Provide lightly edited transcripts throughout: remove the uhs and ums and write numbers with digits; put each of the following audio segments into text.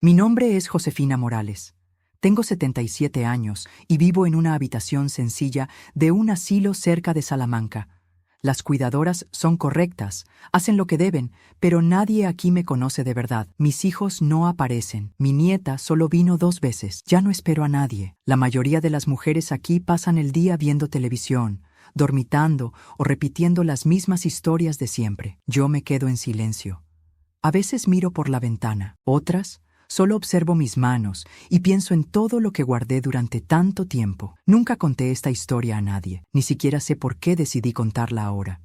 Mi nombre es Josefina Morales. Tengo 77 años y vivo en una habitación sencilla de un asilo cerca de Salamanca. Las cuidadoras son correctas, hacen lo que deben, pero nadie aquí me conoce de verdad. Mis hijos no aparecen. Mi nieta solo vino 2 veces. Ya no espero a nadie. La mayoría de las mujeres aquí pasan el día viendo televisión, dormitando o repitiendo las mismas historias de siempre. Yo me quedo en silencio. A veces miro por la ventana. Otras, solo observo mis manos y pienso en todo lo que guardé durante tanto tiempo. Nunca conté esta historia a nadie, ni siquiera sé por qué decidí contarla ahora.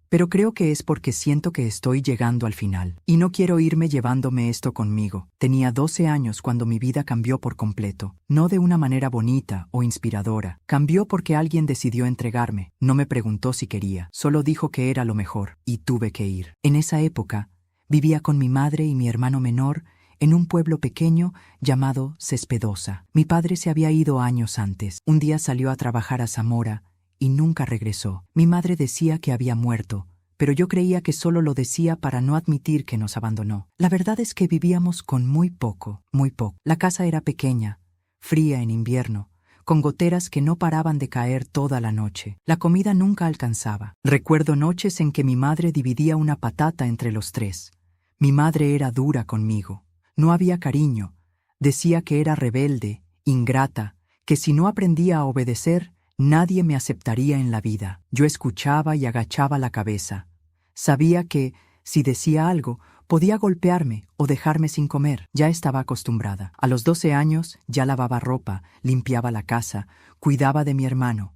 Pero creo que es porque siento que estoy llegando al final. Y no quiero irme llevándome esto conmigo. Tenía 12 años cuando mi vida cambió por completo. No de una manera bonita o inspiradora. Cambió porque alguien decidió entregarme. No me preguntó si quería, solo dijo que era lo mejor, y tuve que ir. En esa época, vivía con mi madre y mi hermano menor en un pueblo pequeño llamado Cespedosa. Mi padre se había ido años antes. Un día salió a trabajar a Zamora y nunca regresó. Mi madre decía que había muerto, pero yo creía que solo lo decía para no admitir que nos abandonó. La verdad es que vivíamos con muy poco, muy poco. La casa era pequeña, fría en invierno, con goteras que no paraban de caer toda la noche. La comida nunca alcanzaba. Recuerdo noches en que mi madre dividía una patata entre los 3. Mi madre era dura conmigo. No había cariño. Decía que era rebelde, ingrata, que si no aprendía a obedecer, nadie me aceptaría en la vida. Yo escuchaba y agachaba la cabeza. Sabía que, si decía algo, podía golpearme o dejarme sin comer. Ya estaba acostumbrada. A los 12 años ya lavaba ropa, limpiaba la casa, cuidaba de mi hermano.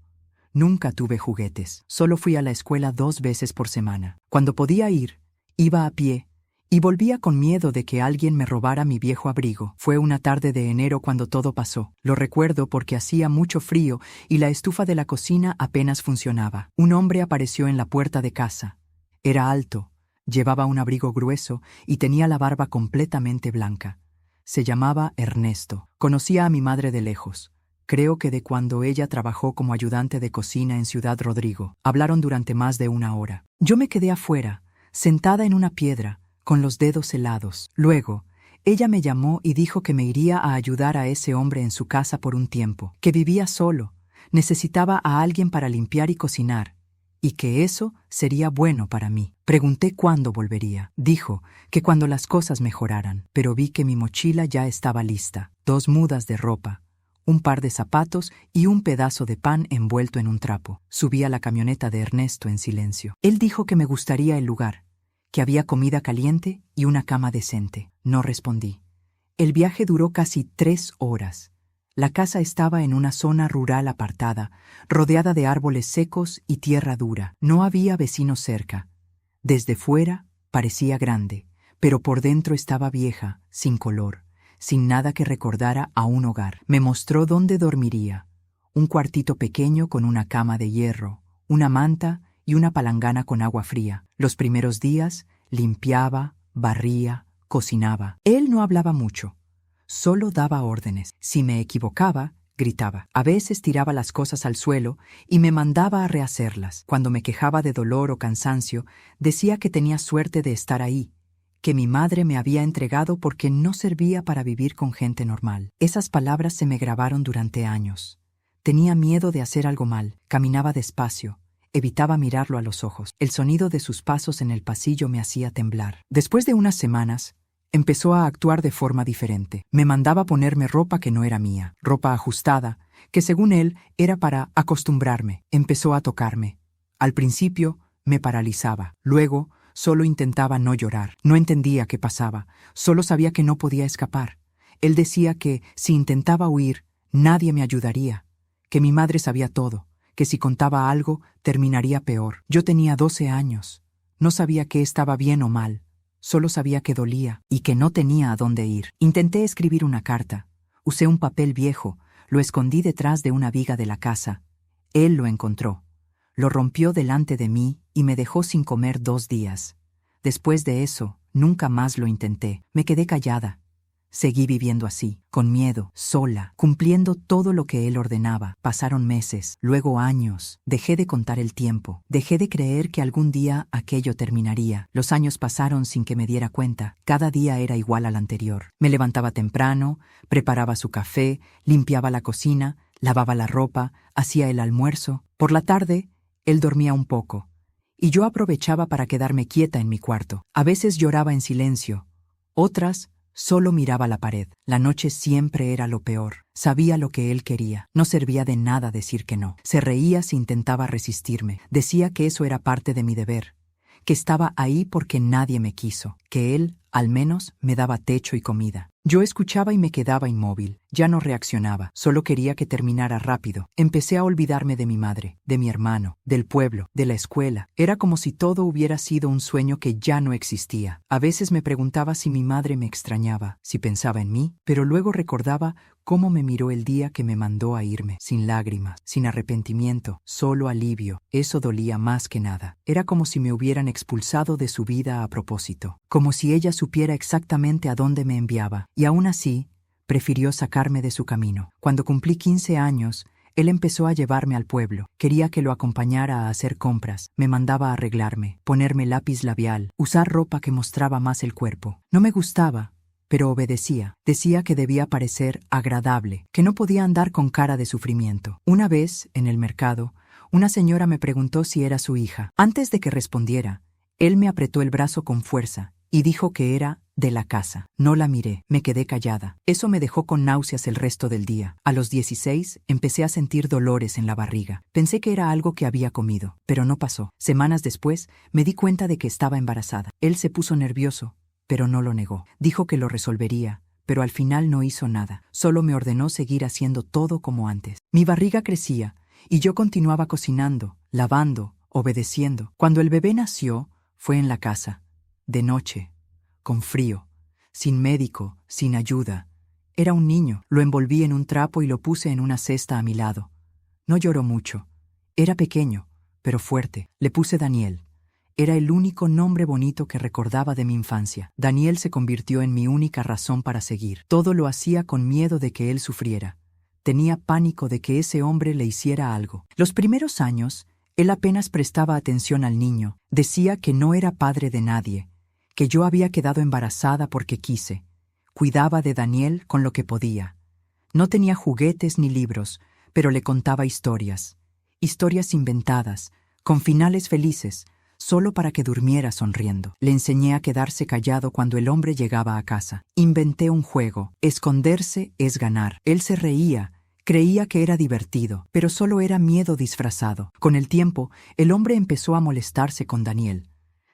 Nunca tuve juguetes. Solo fui a la escuela 2 veces por semana. Cuando podía ir, iba a pie, y volvía con miedo de que alguien me robara mi viejo abrigo. Fue una tarde de enero cuando todo pasó. Lo recuerdo porque hacía mucho frío y la estufa de la cocina apenas funcionaba. Un hombre apareció en la puerta de casa. Era alto, llevaba un abrigo grueso y tenía la barba completamente blanca. Se llamaba Ernesto. Conocía a mi madre de lejos. Creo que de cuando ella trabajó como ayudante de cocina en Ciudad Rodrigo. Hablaron durante más de 1 hora. Yo me quedé afuera, sentada en una piedra, con los dedos helados. Luego, ella me llamó y dijo que me iría a ayudar a ese hombre en su casa por un tiempo, que vivía solo, necesitaba a alguien para limpiar y cocinar, y que eso sería bueno para mí. Pregunté cuándo volvería. Dijo que cuando las cosas mejoraran, pero vi que mi mochila ya estaba lista. 2 mudas de ropa, un par de zapatos y un pedazo de pan envuelto en un trapo. Subí a la camioneta de Ernesto en silencio. Él dijo que me gustaría el lugar, que había comida caliente y una cama decente. No respondí. El viaje duró casi 3 horas. La casa estaba en una zona rural apartada, rodeada de árboles secos y tierra dura. No había vecinos cerca. Desde fuera parecía grande, pero por dentro estaba vieja, sin color, sin nada que recordara a un hogar. Me mostró dónde dormiría. Un cuartito pequeño con una cama de hierro, una manta y una palangana con agua fría. Los primeros días limpiaba, barría, cocinaba. Él no hablaba mucho, solo daba órdenes. Si me equivocaba, gritaba. A veces tiraba las cosas al suelo y me mandaba a rehacerlas. Cuando me quejaba de dolor o cansancio, decía que tenía suerte de estar ahí, que mi madre me había entregado porque no servía para vivir con gente normal. Esas palabras se me grabaron durante años. Tenía miedo de hacer algo mal, caminaba despacio. Evitaba mirarlo a los ojos. El sonido de sus pasos en el pasillo me hacía temblar. Después de unas semanas, empezó a actuar de forma diferente. Me mandaba ponerme ropa que no era mía, ropa ajustada, que según él era para acostumbrarme. Empezó a tocarme. Al principio, me paralizaba. Luego, solo intentaba no llorar. No entendía qué pasaba. Solo sabía que no podía escapar. Él decía que, si intentaba huir, nadie me ayudaría, que mi madre sabía todo, que si contaba algo, terminaría peor. Yo tenía 12 años. No sabía qué estaba bien o mal. Solo sabía que dolía y que no tenía a dónde ir. Intenté escribir una carta. Usé un papel viejo, lo escondí detrás de una viga de la casa. Él lo encontró. Lo rompió delante de mí y me dejó sin comer 2 días. Después de eso, nunca más lo intenté. Me quedé callada. Seguí viviendo así, con miedo, sola, cumpliendo todo lo que él ordenaba. Pasaron meses, luego años. Dejé de contar el tiempo. Dejé de creer que algún día aquello terminaría. Los años pasaron sin que me diera cuenta. Cada día era igual al anterior. Me levantaba temprano, preparaba su café, limpiaba la cocina, lavaba la ropa, hacía el almuerzo. Por la tarde, él dormía un poco, y yo aprovechaba para quedarme quieta en mi cuarto. A veces lloraba en silencio, otras solo miraba la pared. La noche siempre era lo peor. Sabía lo que él quería. No servía de nada decir que no. Se reía si intentaba resistirme. Decía que eso era parte de mi deber, que estaba ahí porque nadie me quiso, que él, al menos, me daba techo y comida. Yo escuchaba y me quedaba inmóvil. Ya no reaccionaba, solo quería que terminara rápido. Empecé a olvidarme de mi madre, de mi hermano, del pueblo, de la escuela. Era como si todo hubiera sido un sueño que ya no existía. A veces me preguntaba si mi madre me extrañaba, si pensaba en mí, pero luego recordaba cómo me miró el día que me mandó a irme, sin lágrimas, sin arrepentimiento, solo alivio. Eso dolía más que nada. Era como si me hubieran expulsado de su vida a propósito, como si ella supiera exactamente a dónde me enviaba, y aún así, prefirió sacarme de su camino. Cuando cumplí 15 años, él empezó a llevarme al pueblo. Quería que lo acompañara a hacer compras. Me mandaba a arreglarme, ponerme lápiz labial, usar ropa que mostraba más el cuerpo. No me gustaba, pero obedecía. Decía que debía parecer agradable, que no podía andar con cara de sufrimiento. Una vez, en el mercado, una señora me preguntó si era su hija. Antes de que respondiera, él me apretó el brazo con fuerza y dijo que era de la casa. No la miré, me quedé callada. Eso me dejó con náuseas el resto del día. A los 16 empecé a sentir dolores en la barriga. Pensé que era algo que había comido, pero no pasó. Semanas después me di cuenta de que estaba embarazada. Él se puso nervioso, pero no lo negó. Dijo que lo resolvería, pero al final no hizo nada. Solo me ordenó seguir haciendo todo como antes. Mi barriga crecía y yo continuaba cocinando, lavando, obedeciendo. Cuando el bebé nació, fue en la casa, de noche, con frío, sin médico, sin ayuda. Era un niño. Lo envolví en un trapo y lo puse en una cesta a mi lado. No lloró mucho. Era pequeño, pero fuerte. Le puse Daniel. Era el único nombre bonito que recordaba de mi infancia. Daniel se convirtió en mi única razón para seguir. Todo lo hacía con miedo de que él sufriera. Tenía pánico de que ese hombre le hiciera algo. Los primeros años, él apenas prestaba atención al niño. Decía que no era padre de nadie, que yo había quedado embarazada porque quise. Cuidaba de Daniel con lo que podía. No tenía juguetes ni libros, pero le contaba historias. Historias inventadas, con finales felices, solo para que durmiera sonriendo. Le enseñé a quedarse callado cuando el hombre llegaba a casa. Inventé un juego. Esconderse es ganar. Él se reía. Creía que era divertido, pero solo era miedo disfrazado. Con el tiempo, el hombre empezó a molestarse con Daniel.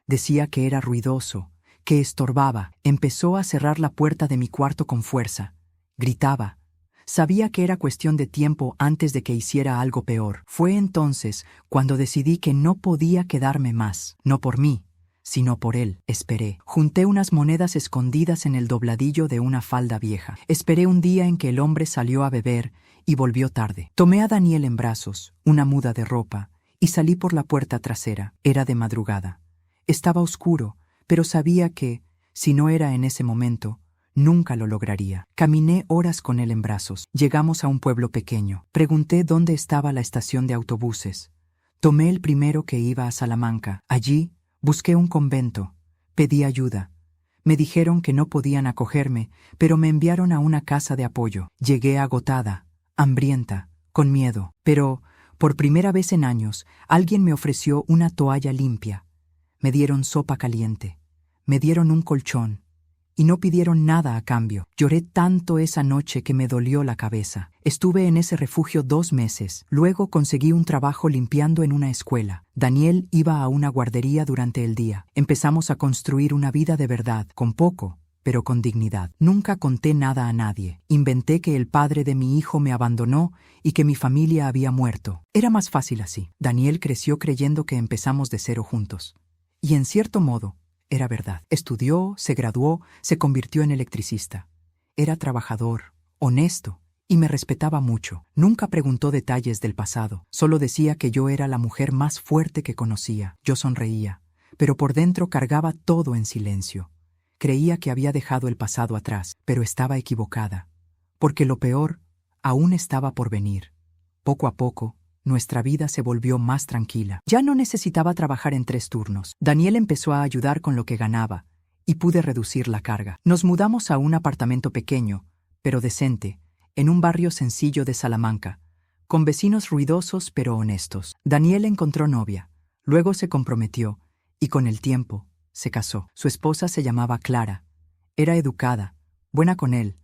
Decía que era ruidoso, que estorbaba. Empezó a cerrar la puerta de mi cuarto con fuerza. Gritaba. Sabía que era cuestión de tiempo antes de que hiciera algo peor. Fue entonces cuando decidí que no podía quedarme más. No por mí, sino por él. Esperé. Junté unas monedas escondidas en el dobladillo de una falda vieja. Esperé un día en que el hombre salió a beber y volvió tarde. Tomé a Daniel en brazos, una muda de ropa, y salí por la puerta trasera. Era de madrugada. Estaba oscuro, pero sabía que, si no era en ese momento, nunca lo lograría. Caminé horas con él en brazos. Llegamos a un pueblo pequeño. Pregunté dónde estaba la estación de autobuses. Tomé el primero que iba a Salamanca. Allí busqué un convento. Pedí ayuda. Me dijeron que no podían acogerme, pero me enviaron a una casa de apoyo. Llegué agotada, hambrienta, con miedo. Pero, por primera vez en años, alguien me ofreció una toalla limpia. Me dieron sopa caliente. Me dieron un colchón. Y no pidieron nada a cambio. Lloré tanto esa noche que me dolió la cabeza. Estuve en ese refugio 2 meses. Luego conseguí un trabajo limpiando en una escuela. Daniel iba a una guardería durante el día. Empezamos a construir una vida de verdad, con poco, pero con dignidad. Nunca conté nada a nadie. Inventé que el padre de mi hijo me abandonó y que mi familia había muerto. Era más fácil así. Daniel creció creyendo que empezamos de cero juntos. Y en cierto modo, era verdad. Estudió, se graduó, se convirtió en electricista. Era trabajador, honesto, y me respetaba mucho. Nunca preguntó detalles del pasado. Solo decía que yo era la mujer más fuerte que conocía. Yo sonreía, pero por dentro cargaba todo en silencio. Creía que había dejado el pasado atrás, pero estaba equivocada, porque lo peor aún estaba por venir. Poco a poco, nuestra vida se volvió más tranquila. Ya no necesitaba trabajar en 3 turnos. Daniel empezó a ayudar con lo que ganaba, y pude reducir la carga. Nos mudamos a un apartamento pequeño, pero decente, en un barrio sencillo de Salamanca, con vecinos ruidosos pero honestos. Daniel encontró novia, luego se comprometió, y con el tiempo, se casó. Su esposa se llamaba Clara. Era educada, buena con él,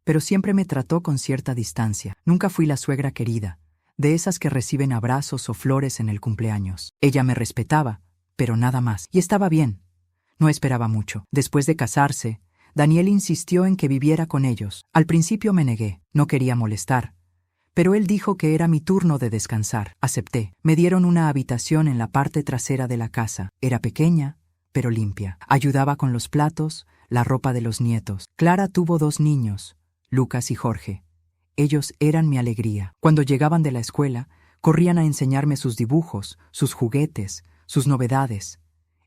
pero siempre me trató con cierta distancia. Nunca fui la suegra querida, de esas que reciben abrazos o flores en el cumpleaños. Ella me respetaba, pero nada más. Y estaba bien. No esperaba mucho. Después de casarse, Daniel insistió en que viviera con ellos. Al principio me negué, no quería molestar, pero él dijo que era mi turno de descansar. Acepté. Me dieron una habitación en la parte trasera de la casa. Era pequeña, pero limpia. Ayudaba con los platos, la ropa de los nietos. Clara tuvo 2 niños, Lucas y Jorge. Ellos eran mi alegría. Cuando llegaban de la escuela, corrían a enseñarme sus dibujos, sus juguetes, sus novedades.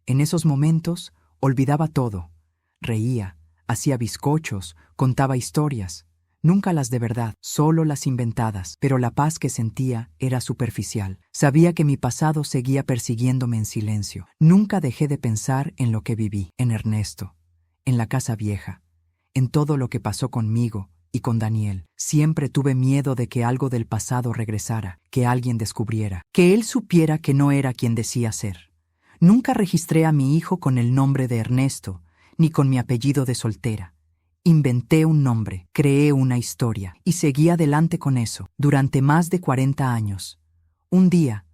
En esos momentos, olvidaba todo. Reía, hacía bizcochos, contaba historias. Nunca las de verdad, solo las inventadas. Pero la paz que sentía era superficial. Sabía que mi pasado seguía persiguiéndome en silencio. Nunca dejé de pensar en lo que viví, en Ernesto, en la casa vieja, en todo lo que pasó conmigo y con Daniel. Siempre tuve miedo de que algo del pasado regresara, que alguien descubriera, que él supiera que no era quien decía ser. Nunca registré a mi hijo con el nombre de Ernesto, ni con mi apellido de soltera. Inventé un nombre, creé una historia, y seguí adelante con eso, durante más de 40 años. Un día,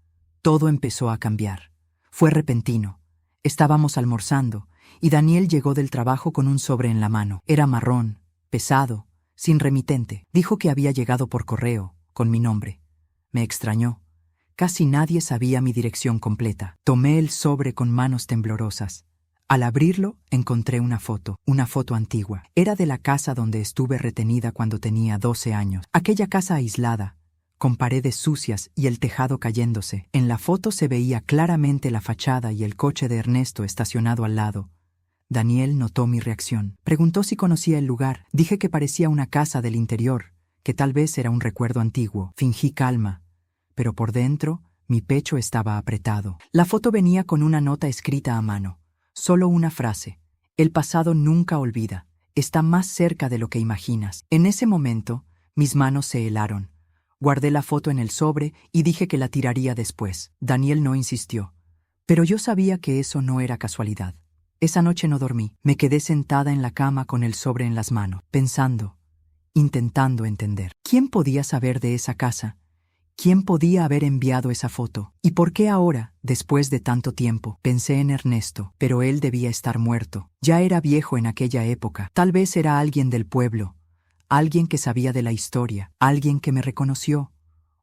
todo empezó a cambiar. Fue repentino. Estábamos almorzando, y Daniel llegó del trabajo con un sobre en la mano. Era marrón, pesado, sin remitente. Dijo que había llegado por correo, con mi nombre. Me extrañó. Casi nadie sabía mi dirección completa. Tomé el sobre con manos temblorosas. Al abrirlo, encontré una foto antigua. Era de la casa donde estuve retenida cuando tenía 12 años. Aquella casa aislada, con paredes sucias y el tejado cayéndose. En la foto se veía claramente la fachada y el coche de Ernesto estacionado al lado. Daniel notó mi reacción. Preguntó si conocía el lugar. Dije que parecía una casa del interior, que tal vez era un recuerdo antiguo. Fingí calma, pero por dentro mi pecho estaba apretado. La foto venía con una nota escrita a mano. Solo una frase. El pasado nunca olvida. Está más cerca de lo que imaginas. En ese momento, mis manos se helaron. Guardé la foto en el sobre y dije que la tiraría después. Daniel no insistió. Pero yo sabía que eso no era casualidad. Esa noche no dormí. Me quedé sentada en la cama con el sobre en las manos, pensando, intentando entender. ¿Quién podía saber de esa casa? ¿Quién podía haber enviado esa foto? ¿Y por qué ahora, después de tanto tiempo? Pensé en Ernesto, pero él debía estar muerto. Ya era viejo en aquella época. Tal vez era alguien del pueblo, alguien que sabía de la historia, alguien que me reconoció.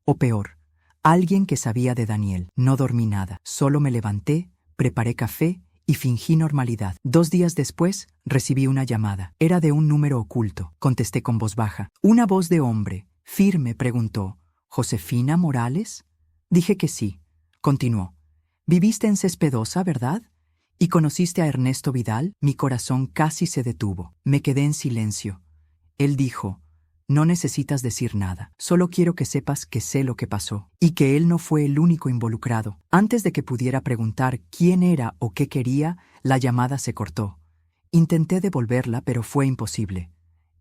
O peor, alguien que sabía de Daniel. No dormí nada. Solo me levanté, preparé café y fingí normalidad. 2 días después, recibí una llamada. Era de un número oculto. Contesté con voz baja. Una voz de hombre, firme, preguntó: ¿Josefina Morales? Dije que sí. Continuó. Viviste en Cespedosa, ¿verdad? ¿Y conociste a Ernesto Vidal? Mi corazón casi se detuvo. Me quedé en silencio. Él dijo: no necesitas decir nada. Solo quiero que sepas que sé lo que pasó y que él no fue el único involucrado. Antes de que pudiera preguntar quién era o qué quería, la llamada se cortó. Intenté devolverla, pero fue imposible.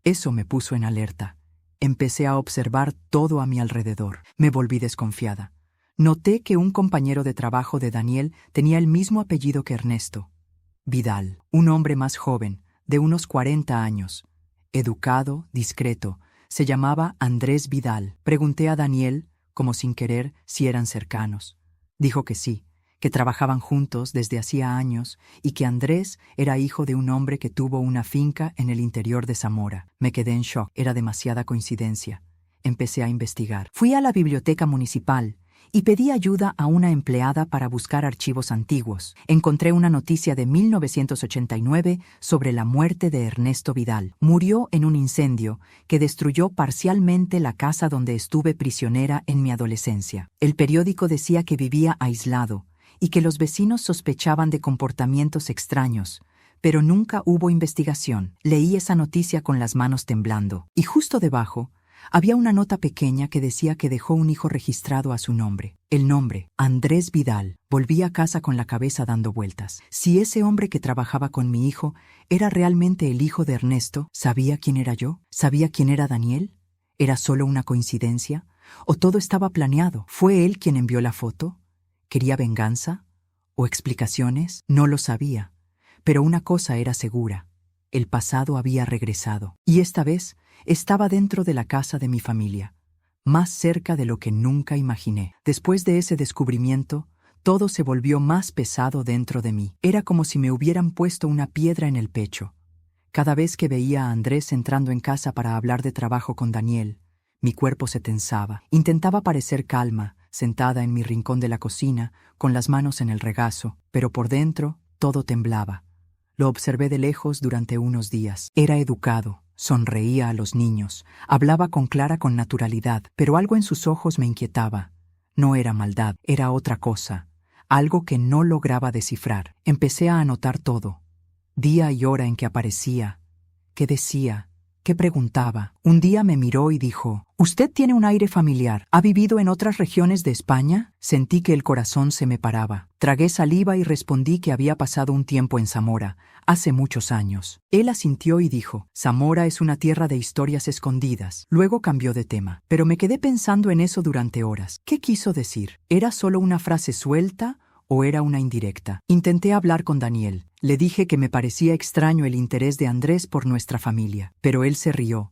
Eso me puso en alerta. Empecé a observar todo a mi alrededor. Me volví desconfiada. Noté que un compañero de trabajo de Daniel tenía el mismo apellido que Ernesto. Vidal, un hombre más joven, de unos 40 años. Educado, discreto. Se llamaba Andrés Vidal. Pregunté a Daniel, como sin querer, si eran cercanos. Dijo que sí, que trabajaban juntos desde hacía años y que Andrés era hijo de un hombre que tuvo una finca en el interior de Zamora. Me quedé en shock. Era demasiada coincidencia. Empecé a investigar. Fui a la biblioteca municipal y pedí ayuda a una empleada para buscar archivos antiguos. Encontré una noticia de 1989 sobre la muerte de Ernesto Vidal. Murió en un incendio que destruyó parcialmente la casa donde estuve prisionera en mi adolescencia. El periódico decía que vivía aislado y que los vecinos sospechaban de comportamientos extraños, pero nunca hubo investigación. Leí esa noticia con las manos temblando, y justo debajo había una nota pequeña que decía que dejó un hijo registrado a su nombre. El nombre, Andrés Vidal. Volví a casa con la cabeza dando vueltas. Si ese hombre que trabajaba con mi hijo era realmente el hijo de Ernesto, ¿sabía quién era yo? ¿Sabía quién era Daniel? ¿Era solo una coincidencia? ¿O todo estaba planeado? ¿Fue él quien envió la foto? ¿Quería venganza? ¿O explicaciones? No lo sabía. Pero una cosa era segura. El pasado había regresado. Y esta vez estaba dentro de la casa de mi familia, más cerca de lo que nunca imaginé. Después de ese descubrimiento, todo se volvió más pesado dentro de mí. Era como si me hubieran puesto una piedra en el pecho. Cada vez que veía a Andrés entrando en casa para hablar de trabajo con Daniel, mi cuerpo se tensaba. Intentaba parecer calma, sentada en mi rincón de la cocina, con las manos en el regazo, pero por dentro todo temblaba. Lo observé de lejos durante unos días. Era educado, sonreía a los niños, hablaba con Clara con naturalidad, pero algo en sus ojos me inquietaba. No era maldad, era otra cosa, algo que no lograba descifrar. Empecé a anotar todo, día y hora en que aparecía, qué decía, qué preguntaba. Un día me miró y dijo: «Usted tiene un aire familiar. ¿Ha vivido en otras regiones de España?» Sentí que el corazón se me paraba. Tragué saliva y respondí que había pasado un tiempo en Zamora, hace muchos años. Él asintió y dijo: «Zamora es una tierra de historias escondidas». Luego cambió de tema, pero me quedé pensando en eso durante horas. ¿Qué quiso decir? ¿Era solo una frase suelta o era una indirecta? Intenté hablar con Daniel. Le dije que me parecía extraño el interés de Andrés por nuestra familia, pero él se rió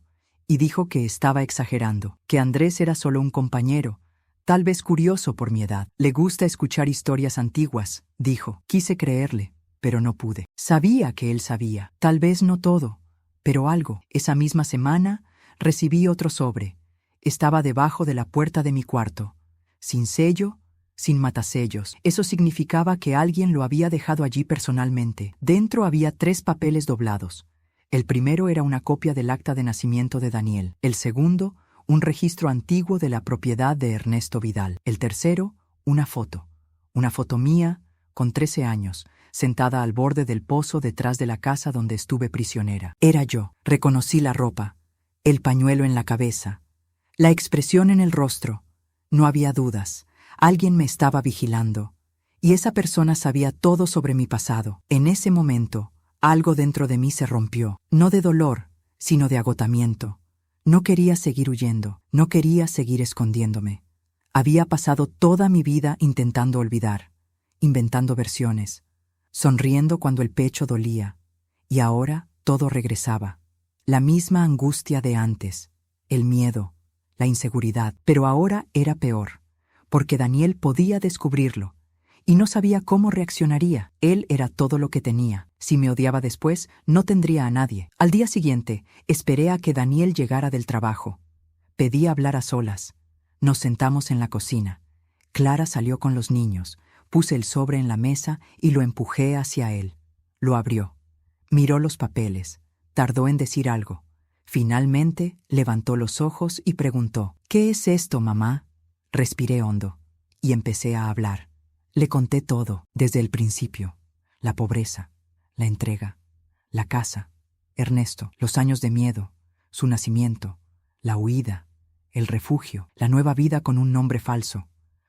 y dijo que estaba exagerando, que Andrés era solo un compañero, tal vez curioso por mi edad. Le gusta escuchar historias antiguas, dijo. Quise creerle, pero no pude. Sabía que él sabía, tal vez no todo, pero algo. Esa misma semana recibí otro sobre. Estaba debajo de la puerta de mi cuarto, sin sello, sin matasellos. Eso significaba que alguien lo había dejado allí personalmente. Dentro había 3 papeles doblados. El primero era una copia del acta de nacimiento de Daniel. El segundo, un registro antiguo de la propiedad de Ernesto Vidal. El tercero, una foto. Una foto mía, con 13 años, sentada al borde del pozo detrás de la casa donde estuve prisionera. Era yo. Reconocí la ropa, el pañuelo en la cabeza, la expresión en el rostro. No había dudas. Alguien me estaba vigilando, y esa persona sabía todo sobre mi pasado. En ese momento, algo dentro de mí se rompió, no de dolor, sino de agotamiento. No quería seguir huyendo, no quería seguir escondiéndome. Había pasado toda mi vida intentando olvidar, inventando versiones, sonriendo cuando el pecho dolía, y ahora todo regresaba. La misma angustia de antes, el miedo, la inseguridad, pero ahora era peor, porque Daniel podía descubrirlo, y no sabía cómo reaccionaría. Él era todo lo que tenía. Si me odiaba después, no tendría a nadie. Al día siguiente, esperé a que Daniel llegara del trabajo. Pedí hablar a solas. Nos sentamos en la cocina. Clara salió con los niños. Puse el sobre en la mesa y lo empujé hacia él. Lo abrió. Miró los papeles. Tardó en decir algo. Finalmente, levantó los ojos y preguntó: «¿Qué es esto, mamá?» Respiré hondo y empecé a hablar. Le conté todo, desde el principio. La pobreza, la entrega, la casa, Ernesto, los años de miedo, su nacimiento, la huida, el refugio, la nueva vida con un nombre falso.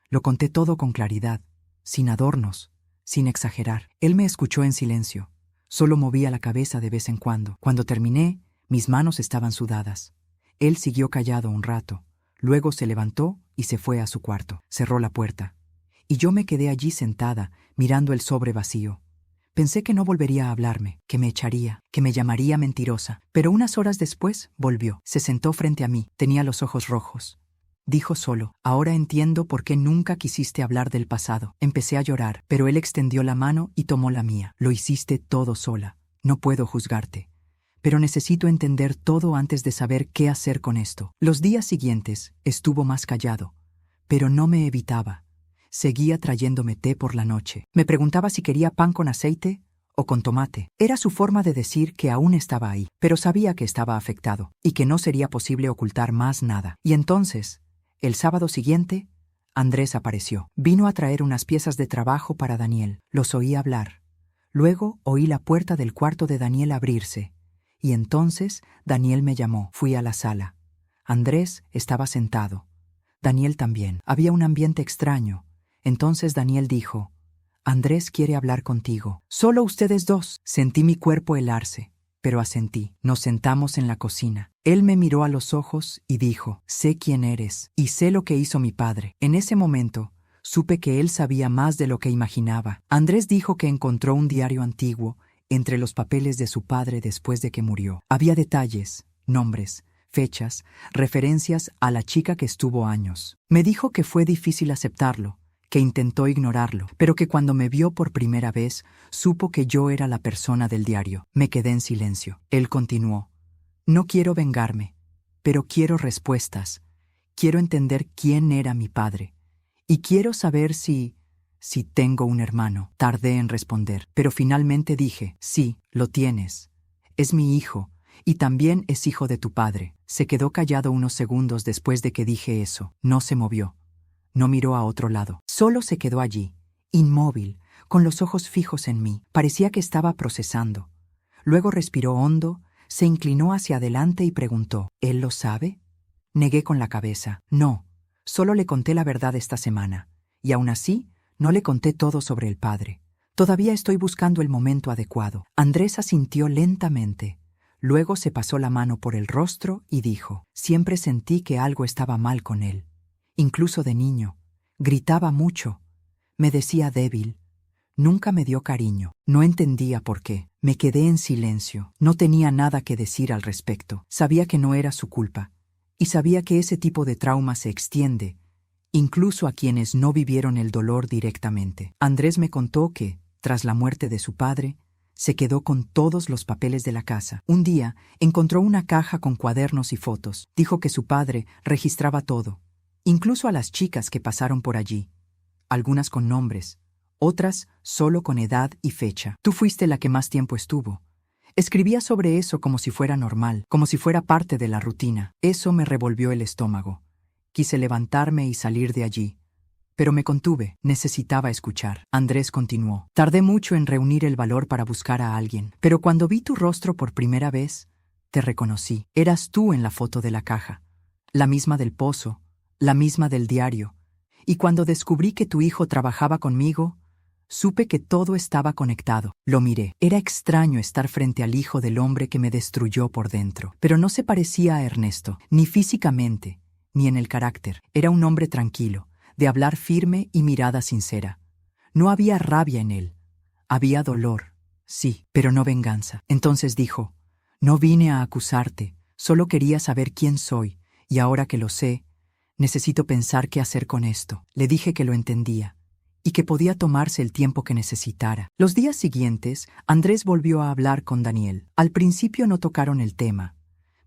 Lo conté todo con claridad, sin adornos, sin exagerar. Él me escuchó en silencio. Solo movía la cabeza de vez en cuando. Cuando terminé, mis manos estaban sudadas. Él siguió callado un rato. Luego se levantó y se fue a su cuarto. Cerró la puerta. Y yo me quedé allí sentada, mirando el sobre vacío. Pensé que no volvería a hablarme, que me echaría, que me llamaría mentirosa. Pero unas horas después volvió. Se sentó frente a mí. Tenía los ojos rojos. Dijo solo: «Ahora entiendo por qué nunca quisiste hablar del pasado». Empecé a llorar, pero él extendió la mano y tomó la mía. «Lo hiciste todo sola. No puedo juzgarte. Pero necesito entender todo antes de saber qué hacer con esto». Los días siguientes estuvo más callado, pero no me evitaba. Seguía trayéndome té por la noche. Me preguntaba si quería pan con aceite o con tomate. Era su forma de decir que aún estaba ahí, pero sabía que estaba afectado y que no sería posible ocultar más nada. Y entonces, el sábado siguiente, Andrés apareció. Vino a traer unas piezas de trabajo para Daniel. Los oí hablar. Luego oí la puerta del cuarto de Daniel abrirse, y entonces Daniel me llamó. Fui a la sala. Andrés estaba sentado. Daniel también. Había un ambiente extraño. Entonces Daniel dijo: Andrés quiere hablar contigo. Solo ustedes dos. Sentí mi cuerpo helarse, pero asentí. Nos sentamos en la cocina. Él me miró a los ojos y dijo: sé quién eres, y sé lo que hizo mi padre. En ese momento, supe que él sabía más de lo que imaginaba. Andrés dijo que encontró un diario antiguo entre los papeles de su padre después de que murió. Había detalles, nombres, fechas, referencias a la chica que estuvo años. Me dijo que fue difícil aceptarlo, que intentó ignorarlo, pero que cuando me vio por primera vez, supo que yo era la persona del diario. Me quedé en silencio. Él continuó: no quiero vengarme, pero quiero respuestas. Quiero entender quién era mi padre. Y quiero saber si tengo un hermano. Tardé en responder, pero finalmente dije: sí, lo tienes. Es mi hijo, y también es hijo de tu padre. Se quedó callado unos segundos después de que dije eso. No se movió. No miró a otro lado. Solo se quedó allí, inmóvil, con los ojos fijos en mí. Parecía que estaba procesando. Luego respiró hondo, se inclinó hacia adelante y preguntó: ¿él lo sabe? Negué con la cabeza. No, solo le conté la verdad esta semana. Y aún así, no le conté todo sobre el padre. Todavía estoy buscando el momento adecuado. Andrés asintió lentamente. Luego se pasó la mano por el rostro y dijo: siempre sentí que algo estaba mal con él. Incluso de niño. Gritaba mucho. Me decía débil. Nunca me dio cariño. No entendía por qué. Me quedé en silencio. No tenía nada que decir al respecto. Sabía que no era su culpa. Y sabía que ese tipo de trauma se extiende, incluso a quienes no vivieron el dolor directamente. Andrés me contó que, tras la muerte de su padre, se quedó con todos los papeles de la casa. Un día, encontró una caja con cuadernos y fotos. Dijo que su padre registraba todo, incluso a las chicas que pasaron por allí. Algunas con nombres, otras solo con edad y fecha. Tú fuiste la que más tiempo estuvo. Escribía sobre eso como si fuera normal, como si fuera parte de la rutina. Eso me revolvió el estómago. Quise levantarme y salir de allí, pero me contuve. Necesitaba escuchar. Andrés continuó: tardé mucho en reunir el valor para buscar a alguien, pero cuando vi tu rostro por primera vez, te reconocí. Eras tú en la foto de la caja, la misma del pozo, la misma del diario, y cuando descubrí que tu hijo trabajaba conmigo, supe que todo estaba conectado. Lo miré. Era extraño estar frente al hijo del hombre que me destruyó por dentro, pero no se parecía a Ernesto, ni físicamente, ni en el carácter. Era un hombre tranquilo, de hablar firme y mirada sincera. No había rabia en él. Había dolor, sí, pero no venganza. Entonces dijo: no vine a acusarte, solo quería saber quién soy, y ahora que lo sé, necesito pensar qué hacer con esto. Le dije que lo entendía y que podía tomarse el tiempo que necesitara. Los días siguientes, Andrés volvió a hablar con Daniel. Al principio no tocaron el tema,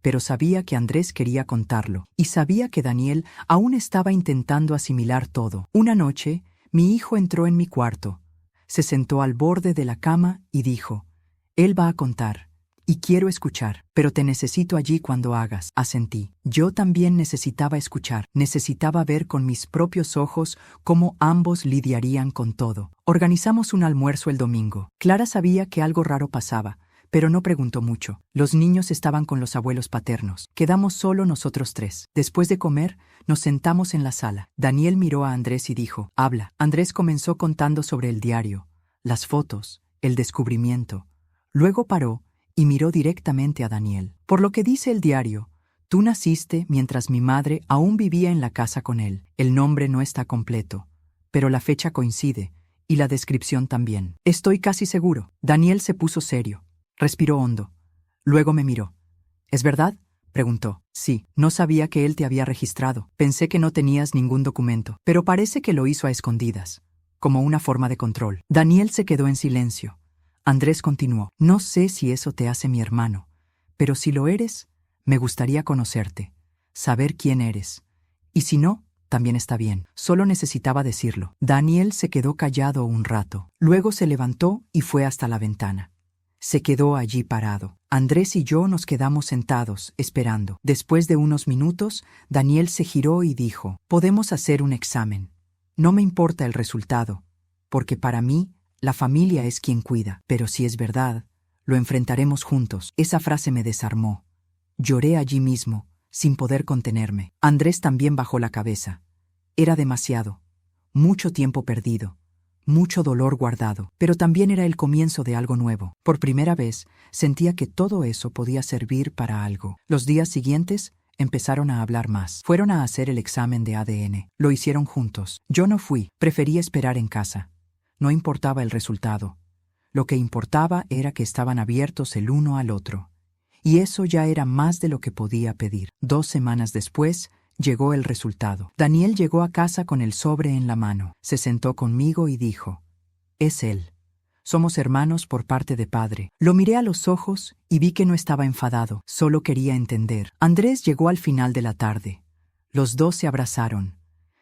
pero sabía que Andrés quería contarlo, y sabía que Daniel aún estaba intentando asimilar todo. Una noche, mi hijo entró en mi cuarto, se sentó al borde de la cama y dijo: él va a contar, y quiero escuchar, pero te necesito allí cuando hagas. Asentí. Yo también necesitaba escuchar, necesitaba ver con mis propios ojos cómo ambos lidiarían con todo. Organizamos un almuerzo el domingo. Clara sabía que algo raro pasaba, pero no preguntó mucho. Los niños estaban con los abuelos paternos. Quedamos solo nosotros tres. Después de comer, nos sentamos en la sala. Daniel miró a Andrés y dijo: habla. Andrés comenzó contando sobre el diario, las fotos, el descubrimiento. Luego paró y miró directamente a Daniel. Por lo que dice el diario, tú naciste mientras mi madre aún vivía en la casa con él. El nombre no está completo, pero la fecha coincide, y la descripción también. Estoy casi seguro. Daniel se puso serio. Respiró hondo. Luego me miró. ¿Es verdad?, preguntó. Sí, no sabía que él te había registrado. Pensé que no tenías ningún documento, pero parece que lo hizo a escondidas, como una forma de control. Daniel se quedó en silencio. Andrés continuó: no sé si eso te hace mi hermano, pero si lo eres, me gustaría conocerte, saber quién eres. Y si no, también está bien. Solo necesitaba decirlo. Daniel se quedó callado un rato. Luego se levantó y fue hasta la ventana. Se quedó allí parado. Andrés y yo nos quedamos sentados, esperando. Después de unos minutos, Daniel se giró y dijo: podemos hacer un examen. No me importa el resultado, porque para mí, La familia es quien cuida, pero si es verdad, lo enfrentaremos juntos. Esa frase me desarmó. Lloré allí mismo, sin poder contenerme. Andrés también bajó la cabeza. Era demasiado. Mucho tiempo perdido. Mucho dolor guardado. Pero también era el comienzo de algo nuevo. Por primera vez, sentía que todo eso podía servir para algo. Los días siguientes, empezaron a hablar más. Fueron a hacer el examen de ADN. Lo hicieron juntos. Yo no fui. Preferí esperar en casa. No importaba el resultado. Lo que importaba era que estaban abiertos el uno al otro. Y eso ya era más de lo que podía pedir. 2 semanas después, llegó el resultado. Daniel llegó a casa con el sobre en la mano. Se sentó conmigo y dijo: «Es él. Somos hermanos por parte de padre». Lo miré a los ojos y vi que no estaba enfadado. Solo quería entender. Andrés llegó al final de la tarde. Los dos se abrazaron.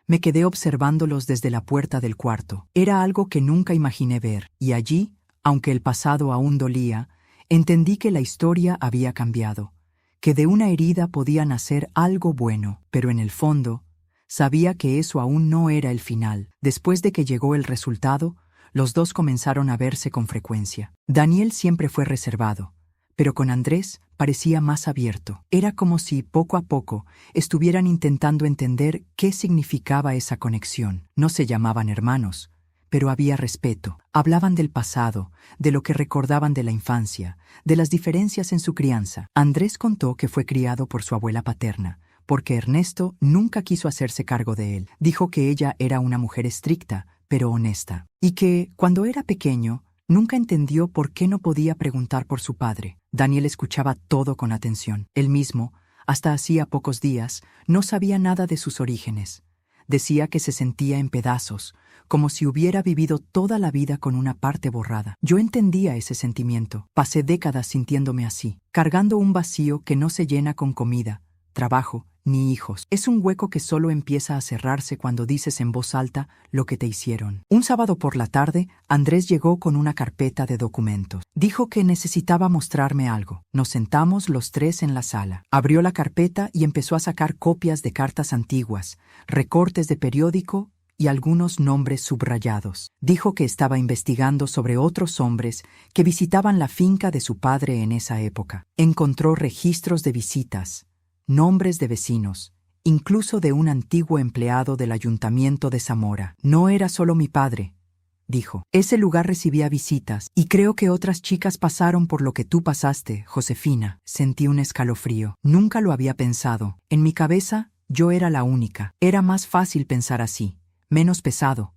Me quedé observándolos desde la puerta del cuarto. Era algo que nunca imaginé ver. Y allí, aunque el pasado aún dolía, entendí que la historia había cambiado, que de una herida podía nacer algo bueno, pero en el fondo, sabía que eso aún no era el final. Después de que llegó el resultado, los dos comenzaron a verse con frecuencia. Daniel siempre fue reservado, pero con Andrés parecía más abierto. Era como si, poco a poco, estuvieran intentando entender qué significaba esa conexión. No se llamaban hermanos, pero había respeto. Hablaban del pasado, de lo que recordaban de la infancia, de las diferencias en su crianza. Andrés contó que fue criado por su abuela paterna, porque Ernesto nunca quiso hacerse cargo de él. Dijo que ella era una mujer estricta, pero honesta, y que, cuando era pequeño, nunca entendió por qué no podía preguntar por su padre. Daniel escuchaba todo con atención. Él mismo, hasta hacía pocos días, no sabía nada de sus orígenes. Decía que se sentía en pedazos, como si hubiera vivido toda la vida con una parte borrada. Yo entendía ese sentimiento. Pasé décadas sintiéndome así, cargando un vacío que no se llena con comida, trabajo, ni hijos. Es un hueco que solo empieza a cerrarse cuando dices en voz alta lo que te hicieron. Un sábado por la tarde, Andrés llegó con una carpeta de documentos. Dijo que necesitaba mostrarme algo. Nos sentamos los tres en la sala. Abrió la carpeta y empezó a sacar copias de cartas antiguas, recortes de periódico y algunos nombres subrayados. Dijo que estaba investigando sobre otros hombres que visitaban la finca de su padre en esa época. Encontró registros de visitas, nombres de vecinos, incluso de un antiguo empleado del ayuntamiento de Zamora. «No era solo mi padre», dijo. «Ese lugar recibía visitas, y creo que otras chicas pasaron por lo que tú pasaste, Josefina». Sentí un escalofrío. Nunca lo había pensado. En mi cabeza, yo era la única. Era más fácil pensar así, menos pesado.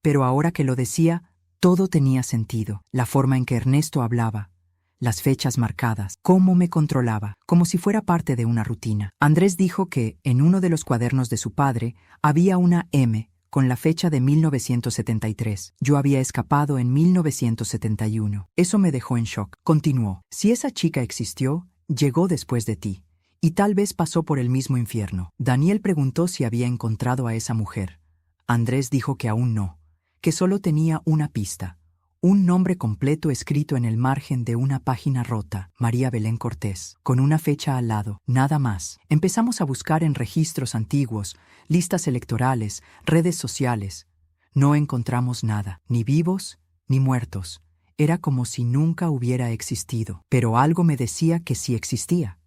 Pero ahora que lo decía, todo tenía sentido. La forma en que Ernesto hablaba, las fechas marcadas, cómo me controlaba, como si fuera parte de una rutina. Andrés dijo que, en uno de los cuadernos de su padre, había una M con la fecha de 1973. Yo había escapado en 1971. Eso me dejó en shock. Continuó: «Si esa chica existió, llegó después de ti, y tal vez pasó por el mismo infierno». Daniel preguntó si había encontrado a esa mujer. Andrés dijo que aún no, que solo tenía una pista. Un nombre completo escrito en el margen de una página rota: María Belén Cortés, con una fecha al lado, nada más. Empezamos a buscar en registros antiguos, listas electorales, redes sociales. No encontramos nada, ni vivos, ni muertos. Era como si nunca hubiera existido. Pero algo me decía que sí existía,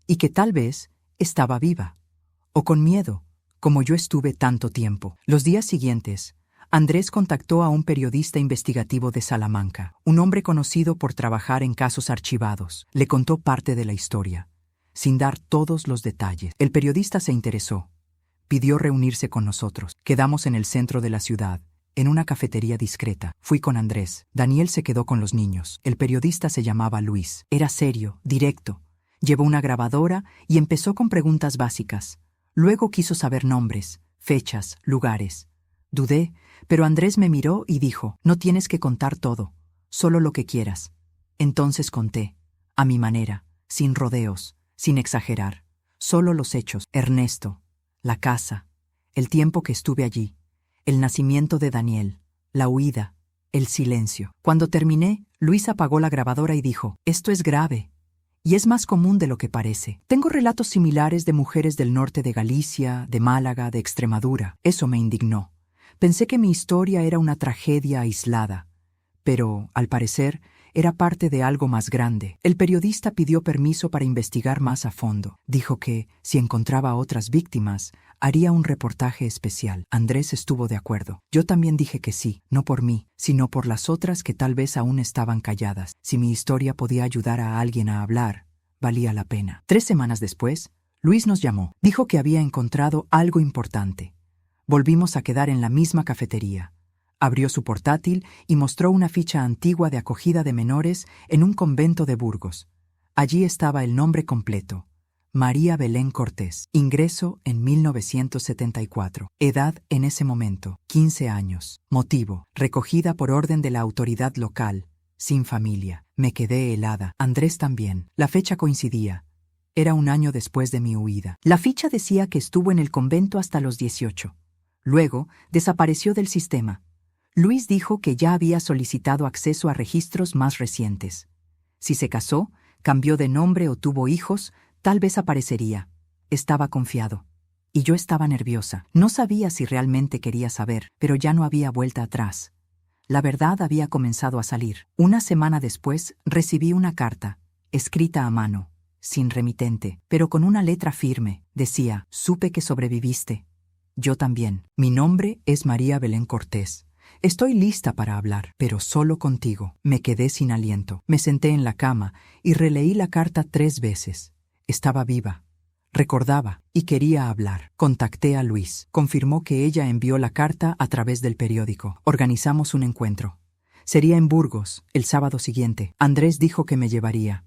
y que tal vez estaba viva, o con miedo, como yo estuve tanto tiempo. Los días siguientes, Andrés contactó a un periodista investigativo de Salamanca, un hombre conocido por trabajar en casos archivados. Le contó parte de la historia, sin dar todos los detalles. El periodista se interesó. Pidió reunirse con nosotros. Quedamos en el centro de la ciudad, en una cafetería discreta. Fui con Andrés. Daniel se quedó con los niños. El periodista se llamaba Luis. Era serio, directo. Llevó una grabadora y empezó con preguntas básicas. Luego quiso saber nombres, fechas, lugares. Dudé, pero Andrés me miró y dijo: «No tienes que contar todo, solo lo que quieras». Entonces conté, a mi manera, sin rodeos, sin exagerar, solo los hechos: Ernesto, la casa, el tiempo que estuve allí, el nacimiento de Daniel, la huida, el silencio. Cuando terminé, Luis apagó la grabadora y dijo: «Esto es grave. Y es más común de lo que parece. Tengo relatos similares de mujeres del norte de Galicia, de Málaga, de Extremadura». Eso me indignó. Pensé que mi historia era una tragedia aislada, Pero, al parecer, era parte de algo más grande. El periodista pidió permiso para investigar más a fondo. Dijo que, si encontraba a otras víctimas, haría un reportaje especial. Andrés estuvo de acuerdo. Yo también dije que sí, no por mí, sino por las otras que tal vez aún estaban calladas. Si mi historia podía ayudar a alguien a hablar, valía la pena. 3 semanas después, Luis nos llamó. Dijo que había encontrado algo importante. Volvimos a quedar en la misma cafetería. Abrió su portátil y mostró una ficha antigua de acogida de menores en un convento de Burgos. Allí estaba el nombre completo: María Belén Cortés. Ingreso en 1974. Edad en ese momento: 15 años. Motivo: recogida por orden de la autoridad local. Sin familia. Me quedé helada. Andrés también. La fecha coincidía. Era un año después de mi huida. La ficha decía que estuvo en el convento hasta los 18. Luego, desapareció del sistema. Luis dijo que ya había solicitado acceso a registros más recientes. Si se casó, cambió de nombre o tuvo hijos, tal vez aparecería. Estaba confiado. Y yo estaba nerviosa. No sabía si realmente quería saber, pero ya no había vuelta atrás. La verdad había comenzado a salir. Una semana después, recibí una carta, escrita a mano, sin remitente, pero con una letra firme. Decía: supe que sobreviviste. Yo también. Mi nombre es María Belén Cortés. Estoy lista para hablar, pero solo contigo. Me quedé sin aliento. Me senté en la cama y releí la carta 3 veces. Estaba viva. Recordaba y quería hablar. Contacté a Luis. Confirmó que ella envió la carta a través del periódico. Organizamos un encuentro. Sería en Burgos, el sábado siguiente. Andrés dijo que me llevaría.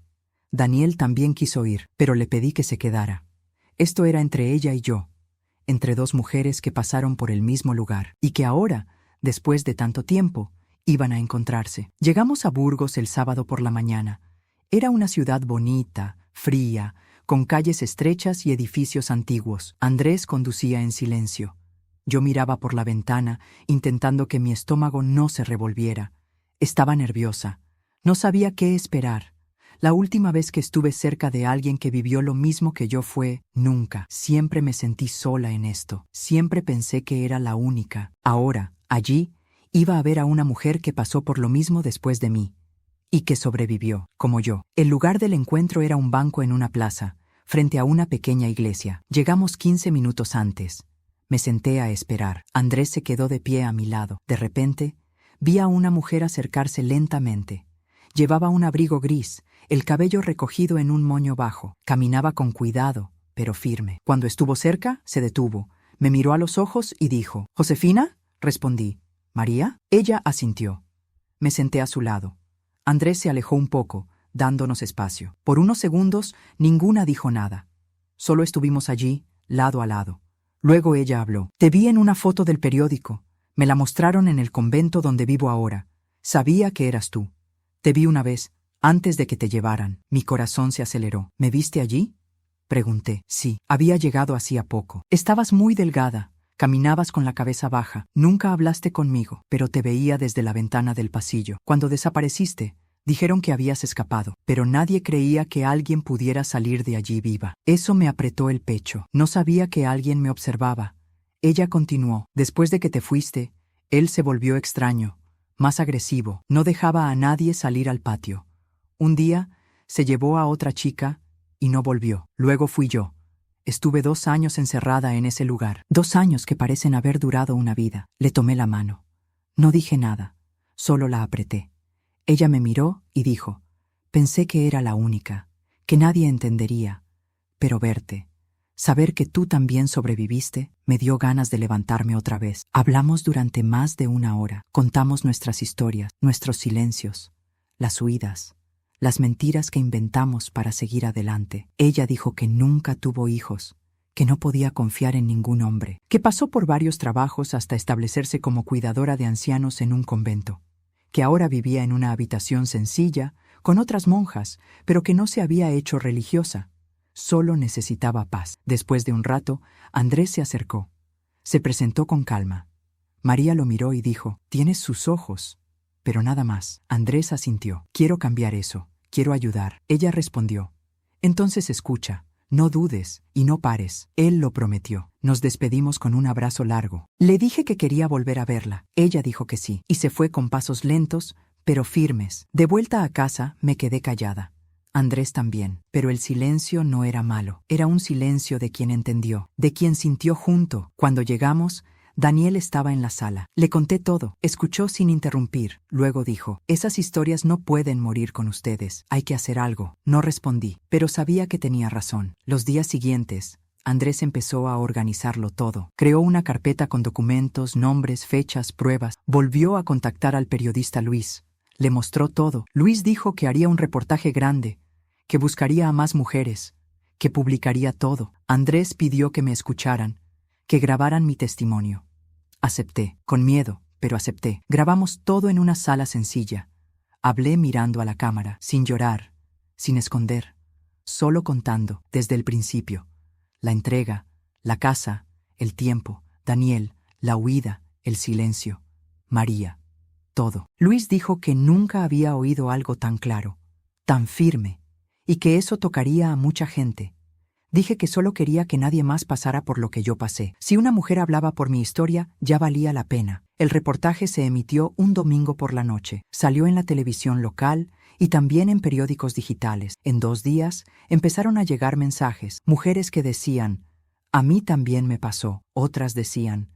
Daniel también quiso ir, pero le pedí que se quedara. Esto era entre ella y yo, entre 2 mujeres que pasaron por el mismo lugar y que ahora, después de tanto tiempo, iban a encontrarse. Llegamos a Burgos el sábado por la mañana. Era una ciudad bonita, fría, con calles estrechas y edificios antiguos. Andrés conducía en silencio. Yo miraba por la ventana, intentando que mi estómago no se revolviera. Estaba nerviosa. No sabía qué esperar. La última vez que estuve cerca de alguien que vivió lo mismo que yo fue nunca. Siempre me sentí sola en esto. Siempre pensé que era la única. Ahora, allí, iba a ver a una mujer que pasó por lo mismo después de mí. Y que sobrevivió, como yo. El lugar del encuentro era un banco en una plaza, frente a una pequeña iglesia. Llegamos 15 minutos antes. Me senté a esperar. Andrés se quedó de pie a mi lado. De repente, vi a una mujer acercarse lentamente. Llevaba un abrigo gris, el cabello recogido en un moño bajo. Caminaba con cuidado, pero firme. Cuando estuvo cerca, se detuvo. Me miró a los ojos y dijo: «¿Josefina?». Respondí: «¿María?». Ella asintió. Me senté a su lado. Andrés se alejó un poco, dándonos espacio. Por unos segundos, ninguna dijo nada. Solo estuvimos allí, lado a lado. Luego ella habló: «Te vi en una foto del periódico. Me la mostraron en el convento donde vivo ahora. Sabía que eras tú. Te vi una vez, antes de que te llevaran». Mi corazón se aceleró. «¿Me viste allí?». Pregunté. «Sí, había llegado hacía poco. Estabas muy delgada. Caminabas con la cabeza baja. Nunca hablaste conmigo, pero te veía desde la ventana del pasillo. Cuando desapareciste, dijeron que habías escapado, pero nadie creía que alguien pudiera salir de allí viva». Eso me apretó el pecho. No sabía que alguien me observaba. Ella continuó: «Después de que te fuiste, él se volvió extraño, más agresivo. No dejaba a nadie salir al patio. Un día, se llevó a otra chica y no volvió. Luego fui yo. Estuve 2 años encerrada en ese lugar. 2 años que parecen haber durado una vida». Le tomé la mano. No dije nada, solo la apreté. Ella me miró y dijo: «Pensé que era la única, que nadie entendería. Pero verte, saber que tú también sobreviviste, me dio ganas de levantarme otra vez». Hablamos durante más de 1 hora. Contamos nuestras historias, nuestros silencios, las huidas, las mentiras que inventamos para seguir adelante. Ella dijo que nunca tuvo hijos, que no podía confiar en ningún hombre, que pasó por varios trabajos hasta establecerse como cuidadora de ancianos en un convento, que ahora vivía en una habitación sencilla, con otras monjas, pero que no se había hecho religiosa. Solo necesitaba paz. Después de un rato, Andrés se acercó. Se presentó con calma. María lo miró y dijo: «Tienes sus ojos». Pero nada más. Andrés asintió. «Quiero cambiar eso. Quiero ayudar». Ella respondió: «Entonces escucha, no dudes y no pares». Él lo prometió. Nos despedimos con un abrazo largo. Le dije que quería volver a verla. Ella dijo que sí, y se fue con pasos lentos, pero firmes. De vuelta a casa, me quedé callada. Andrés también. Pero el silencio no era malo. Era un silencio de quien entendió, de quien sintió junto. Cuando llegamos, Daniel estaba en la sala. Le conté todo. Escuchó sin interrumpir. Luego dijo: «Esas historias no pueden morir con ustedes. Hay que hacer algo». No respondí, pero sabía que tenía razón. Los días siguientes, Andrés empezó a organizarlo todo. Creó una carpeta con documentos, nombres, fechas, pruebas. Volvió a contactar al periodista Luis. Le mostró todo. Luis dijo que haría un reportaje grande, que buscaría a más mujeres, que publicaría todo. Andrés pidió que me escucharan, que grabaran mi testimonio. Acepté, con miedo, pero acepté. Grabamos todo en una sala sencilla. Hablé mirando a la cámara, sin llorar, sin esconder, solo contando, desde el principio. La entrega, la casa, el tiempo, Daniel, la huida, el silencio, María. Todo. Luis dijo que nunca había oído algo tan claro, tan firme, y que eso tocaría a mucha gente. Dije que solo quería que nadie más pasara por lo que yo pasé. Si una mujer hablaba por mi historia, ya valía la pena. El reportaje se emitió un domingo por la noche. Salió en la televisión local y también en periódicos digitales. En 2 días empezaron a llegar mensajes. Mujeres que decían: «A mí también me pasó». Otras decían: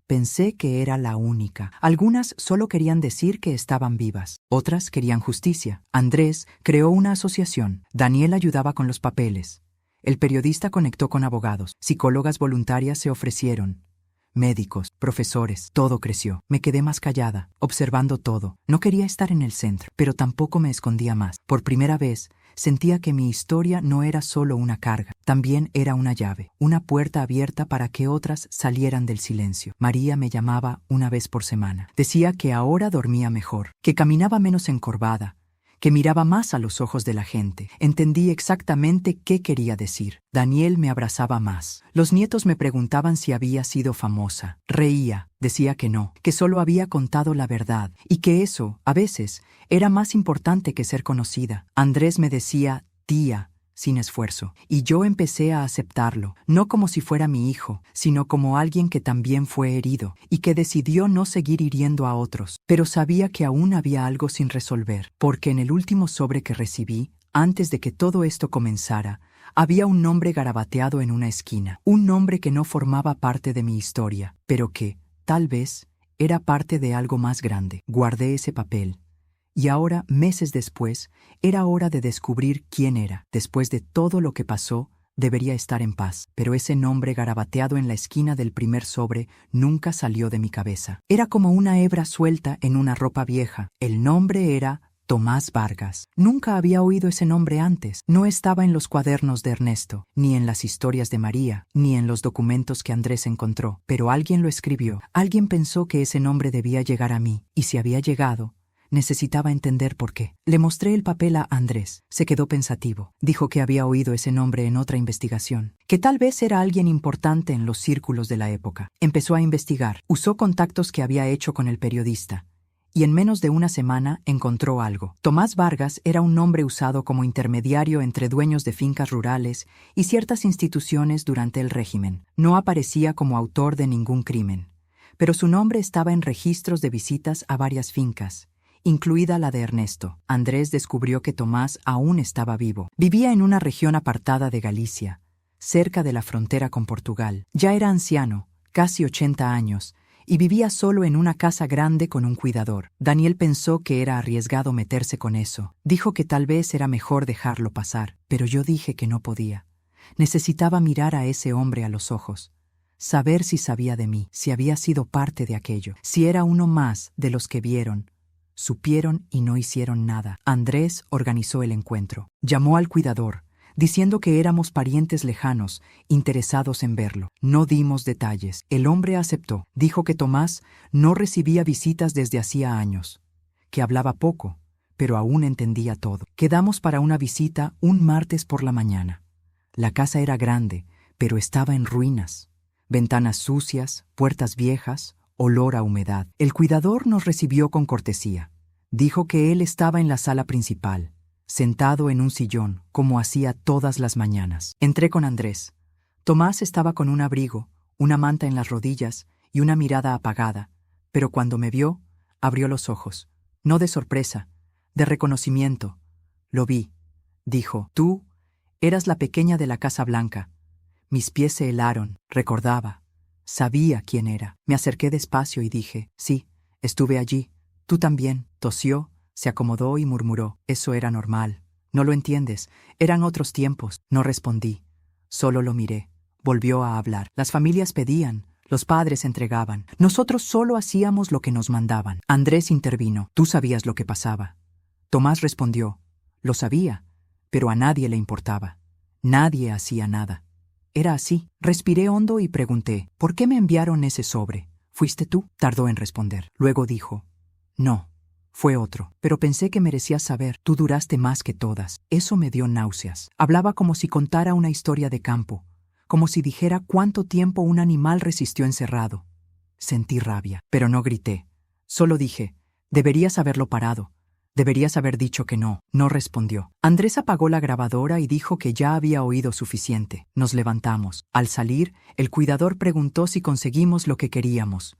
«Pensé que era la única». Algunas solo querían decir que estaban vivas. Otras querían justicia. Andrés creó una asociación. Daniel ayudaba con los papeles. El periodista conectó con abogados. Psicólogas voluntarias se ofrecieron. Médicos, profesores, todo creció. Me quedé más callada, observando todo. No quería estar en el centro, pero tampoco me escondía más. Por primera vez, sentía que mi historia no era solo una carga, también era una llave, una puerta abierta para que otras salieran del silencio. María me llamaba una vez por semana. Decía que ahora dormía mejor, que caminaba menos encorvada, que miraba más a los ojos de la gente. Entendí exactamente qué quería decir. Daniel me abrazaba más. Los nietos me preguntaban si había sido famosa. Reía, decía que no, que solo había contado la verdad, y que eso, a veces, era más importante que ser conocida. Andrés me decía «tía», sin esfuerzo, y yo empecé a aceptarlo, no como si fuera mi hijo, sino como alguien que también fue herido y que decidió no seguir hiriendo a otros. Pero sabía que aún había algo sin resolver, porque en el último sobre que recibí, antes de que todo esto comenzara, había un nombre garabateado en una esquina, un nombre que no formaba parte de mi historia, pero que, tal vez, era parte de algo más grande. Guardé ese papel. Y ahora, meses después, era hora de descubrir quién era. Después de todo lo que pasó, debería estar en paz. Pero ese nombre garabateado en la esquina del primer sobre nunca salió de mi cabeza. Era como una hebra suelta en una ropa vieja. El nombre era Tomás Vargas. Nunca había oído ese nombre antes. No estaba en los cuadernos de Ernesto, ni en las historias de María, ni en los documentos que Andrés encontró. Pero alguien lo escribió. Alguien pensó que ese nombre debía llegar a mí. Y si había llegado, necesitaba entender por qué. Le mostré el papel a Andrés. Se quedó pensativo. Dijo que había oído ese nombre en otra investigación, que tal vez era alguien importante en los círculos de la época. Empezó a investigar. Usó contactos que había hecho con el periodista. Y en menos de una semana encontró algo. Tomás Vargas era un nombre usado como intermediario entre dueños de fincas rurales y ciertas instituciones durante el régimen. No aparecía como autor de ningún crimen, pero su nombre estaba en registros de visitas a varias fincas, incluida la de Ernesto. Andrés descubrió que Tomás aún estaba vivo. Vivía en una región apartada de Galicia, cerca de la frontera con Portugal. Ya era anciano, casi 80 años, y vivía solo en una casa grande con un cuidador. Daniel pensó que era arriesgado meterse con eso. Dijo que tal vez era mejor dejarlo pasar, pero yo dije que no podía. Necesitaba mirar a ese hombre a los ojos, saber si sabía de mí, si había sido parte de aquello, si era uno más de los que vieron, supieron y no hicieron nada. Andrés organizó el encuentro. Llamó al cuidador, diciendo que éramos parientes lejanos, interesados en verlo. No dimos detalles. El hombre aceptó. Dijo que Tomás no recibía visitas desde hacía años, que hablaba poco, pero aún entendía todo. Quedamos para una visita un martes por la mañana. La casa era grande, pero estaba en ruinas. Ventanas sucias, puertas viejas, olor a humedad. El cuidador nos recibió con cortesía. Dijo que él estaba en la sala principal, sentado en un sillón, como hacía todas las mañanas. Entré con Andrés. Tomás estaba con un abrigo, una manta en las rodillas y una mirada apagada, pero cuando me vio, abrió los ojos. no de sorpresa, de reconocimiento. Lo vi. Dijo, tú eras la pequeña de la Casa Blanca. Mis pies se helaron, recordaba. Sabía quién era. Me acerqué despacio y dije, sí, estuve allí. Tú también. Tosió, se acomodó y murmuró, eso era normal. No lo entiendes, eran otros tiempos. No respondí. Solo lo miré. Volvió a hablar. Las familias pedían, los padres entregaban. Nosotros solo hacíamos lo que nos mandaban. Andrés intervino. Tú sabías lo que pasaba. Tomás respondió. Lo sabía, pero a nadie le importaba. Nadie hacía nada. Era así. Respiré hondo y pregunté, ¿por qué me enviaron ese sobre? ¿Fuiste tú? Tardó en responder. Luego dijo, no, fue otro. Pero pensé que merecías saber. Tú duraste más que todas. Eso me dio náuseas. Hablaba como si contara una historia de campo, como si dijera cuánto tiempo un animal resistió encerrado. Sentí rabia, pero no grité. Solo dije, deberías haberlo parado. Deberías haber dicho que no. No respondió. Andrés apagó la grabadora y dijo que ya había oído suficiente. Nos levantamos. Al salir, el cuidador preguntó si conseguimos lo que queríamos.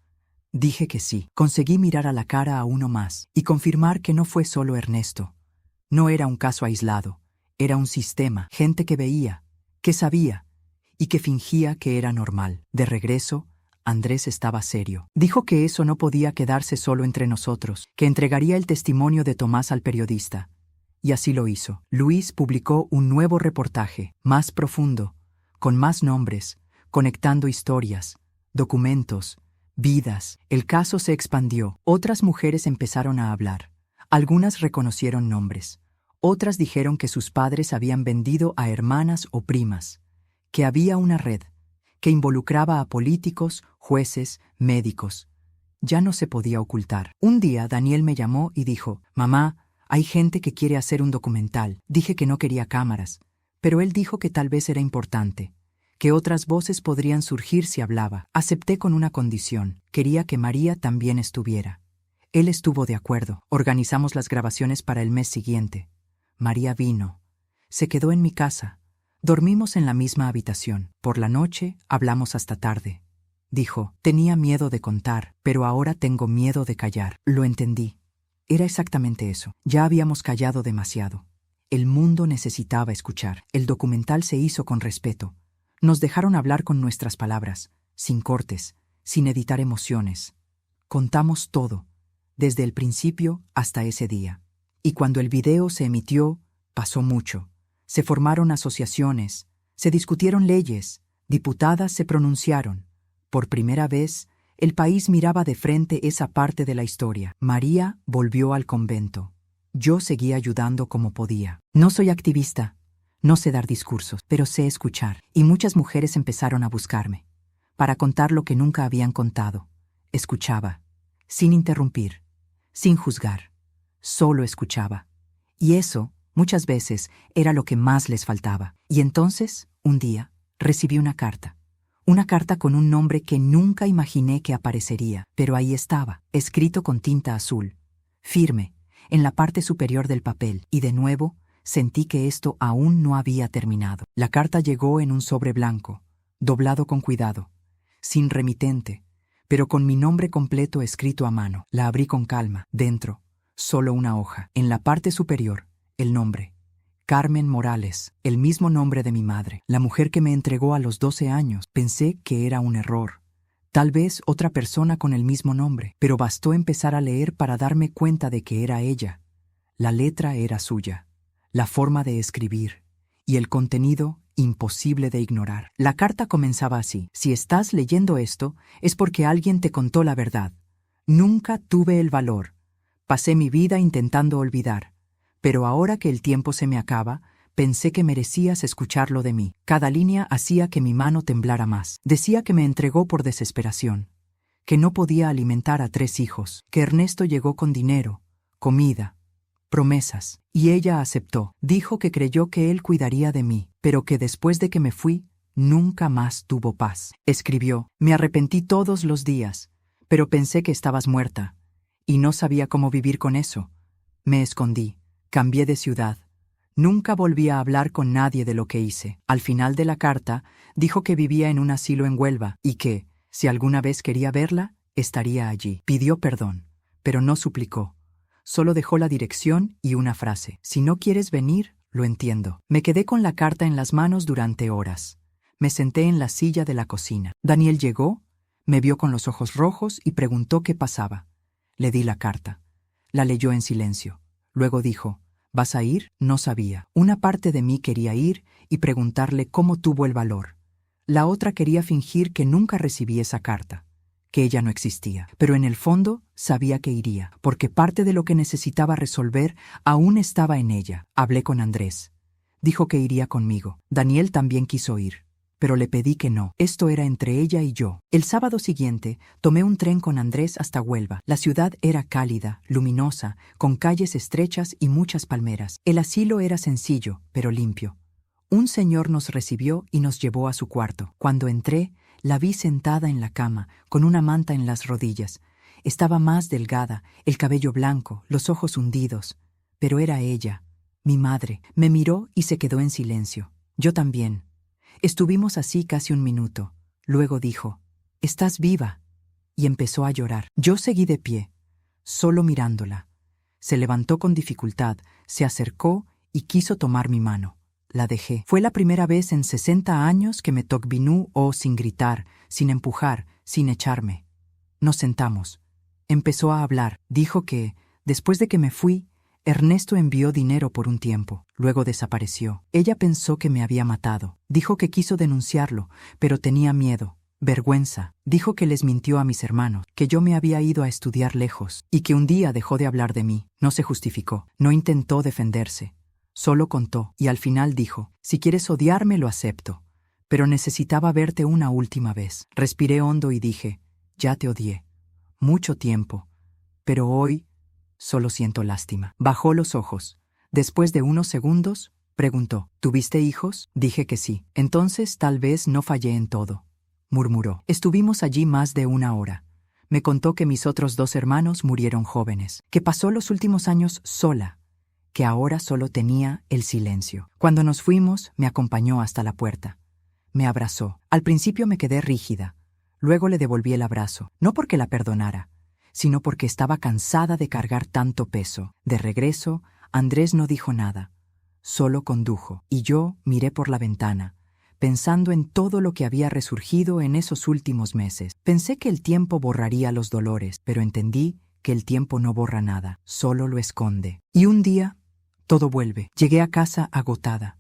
Dije que sí. Conseguí mirar a la cara a uno más y confirmar que no fue solo Ernesto. No era un caso aislado. Era un sistema. Gente que veía, que sabía y que fingía que era normal. De regreso, Andrés estaba serio. Dijo que eso no podía quedarse solo entre nosotros, que entregaría el testimonio de Tomás al periodista. Y así lo hizo. Luis publicó un nuevo reportaje, más profundo, con más nombres, conectando historias, documentos, vidas. El caso se expandió. Otras mujeres empezaron a hablar. Algunas reconocieron nombres. Otras dijeron que sus padres habían vendido a hermanas o primas, que había una red que involucraba a políticos, jueces, médicos. Ya no se podía ocultar. Un día Daniel me llamó y dijo, mamá, hay gente que quiere hacer un documental. Dije que no quería cámaras, pero él dijo que tal vez era importante, que otras voces podrían surgir si hablaba. Acepté con una condición. Quería que María también estuviera. Él estuvo de acuerdo. Organizamos las grabaciones para el mes siguiente. María vino. Se quedó en mi casa. Dormimos en la misma habitación. Por la noche hablamos hasta tarde. Dijo, tenía miedo de contar, pero ahora tengo miedo de callar. Lo entendí. Era exactamente eso. Ya habíamos callado demasiado. El mundo necesitaba escuchar. El documental se hizo con respeto. Nos dejaron hablar con nuestras palabras, sin cortes, sin editar emociones. Contamos todo, desde el principio hasta ese día. Y cuando el video se emitió, pasó mucho. Se formaron asociaciones, se discutieron leyes, diputadas se pronunciaron. Por primera vez, el país miraba de frente esa parte de la historia. María volvió al convento. Yo seguí ayudando como podía. No soy activista, no sé dar discursos, pero sé escuchar. Y muchas mujeres empezaron a buscarme, para contar lo que nunca habían contado. Escuchaba, sin interrumpir, sin juzgar. Solo escuchaba. Y eso, muchas veces, era lo que más les faltaba. Y entonces, un día, recibí una carta. Una carta con un nombre que nunca imaginé que aparecería, pero ahí estaba, escrito con tinta azul, firme, en la parte superior del papel. Y de nuevo, sentí que esto aún no había terminado. La carta llegó en un sobre blanco, doblado con cuidado, sin remitente, pero con mi nombre completo escrito a mano. La abrí con calma. Dentro, solo una hoja. En la parte superior, el nombre. Carmen Morales, el mismo nombre de mi madre, la mujer que me entregó a los 12 años. Pensé que era un error. Tal vez otra persona con el mismo nombre, pero bastó empezar a leer para darme cuenta de que era ella. La letra era suya, la forma de escribir, y el contenido imposible de ignorar. La carta comenzaba así: si estás leyendo esto, es porque alguien te contó la verdad. Nunca tuve el valor. Pasé mi vida intentando olvidar. Pero ahora que el tiempo se me acaba, pensé que merecías escucharlo de mí. Cada línea hacía que mi mano temblara más. Decía que me entregó por desesperación, que no podía alimentar a 3 hijos, que Ernesto llegó con dinero, comida, promesas, y ella aceptó. Dijo que creyó que él cuidaría de mí, pero que después de que me fui, nunca más tuvo paz. Escribió, me arrepentí todos los días, pero pensé que estabas muerta, y no sabía cómo vivir con eso. Me escondí. Cambié de ciudad. Nunca volví a hablar con nadie de lo que hice. Al final de la carta, dijo que vivía en un asilo en Huelva y que, si alguna vez quería verla, estaría allí. Pidió perdón, pero no suplicó. Solo dejó la dirección y una frase: si no quieres venir, lo entiendo. Me quedé con la carta en las manos durante horas. Me senté en la silla de la cocina. Daniel llegó, me vio con los ojos rojos y preguntó qué pasaba. Le di la carta. La leyó en silencio. Luego dijo: ¿vas a ir? No sabía. Una parte de mí quería ir y preguntarle cómo tuvo el valor. La otra quería fingir que nunca recibí esa carta, que ella no existía. Pero en el fondo sabía que iría, porque parte de lo que necesitaba resolver aún estaba en ella. Hablé con Andrés. Dijo que iría conmigo. Daniel también quiso ir, pero le pedí que no. Esto era entre ella y yo. El sábado siguiente tomé un tren con Andrés hasta Huelva. La ciudad era cálida, luminosa, con calles estrechas y muchas palmeras. El asilo era sencillo, pero limpio. Un señor nos recibió y nos llevó a su cuarto. Cuando entré, la vi sentada en la cama, con una manta en las rodillas. Estaba más delgada, el cabello blanco, los ojos hundidos. Pero era ella, mi madre. Me miró y se quedó en silencio. Yo también. Estuvimos así casi un minuto. Luego dijo: «¿Estás viva?» Y empezó a llorar. Yo seguí de pie, solo mirándola. Se levantó con dificultad, se acercó y quiso tomar mi mano. La dejé. Fue la primera vez en 60 años que me tocvinú sin gritar, sin empujar, sin echarme. Nos sentamos. Empezó a hablar. Dijo que, después de que me fui, Ernesto envió dinero por un tiempo. Luego desapareció. Ella pensó que me había matado. Dijo que quiso denunciarlo, pero tenía miedo, vergüenza. Dijo que les mintió a mis hermanos, que yo me había ido a estudiar lejos, y que un día dejó de hablar de mí. No se justificó, no intentó defenderse. Solo contó, y al final dijo: «Si quieres odiarme, lo acepto, pero necesitaba verte una última vez». Respiré hondo y dije: «Ya te odié. Mucho tiempo. Pero hoy solo siento lástima». Bajó los ojos. Después de unos segundos, preguntó: «¿Tuviste hijos?» Dije que sí. «Entonces tal vez no fallé en todo», murmuró. Estuvimos allí más de una hora. Me contó que mis otros 2 hermanos murieron jóvenes, que pasó los últimos años sola, que ahora solo tenía el silencio. Cuando nos fuimos, me acompañó hasta la puerta. Me abrazó. Al principio me quedé rígida. Luego le devolví el abrazo, no porque la perdonara, sino porque estaba cansada de cargar tanto peso. De regreso, Andrés no dijo nada, solo condujo, y yo miré por la ventana, pensando en todo lo que había resurgido en esos últimos meses. Pensé que el tiempo borraría los dolores, pero entendí que el tiempo no borra nada, solo lo esconde. Y un día, todo vuelve. Llegué a casa agotada.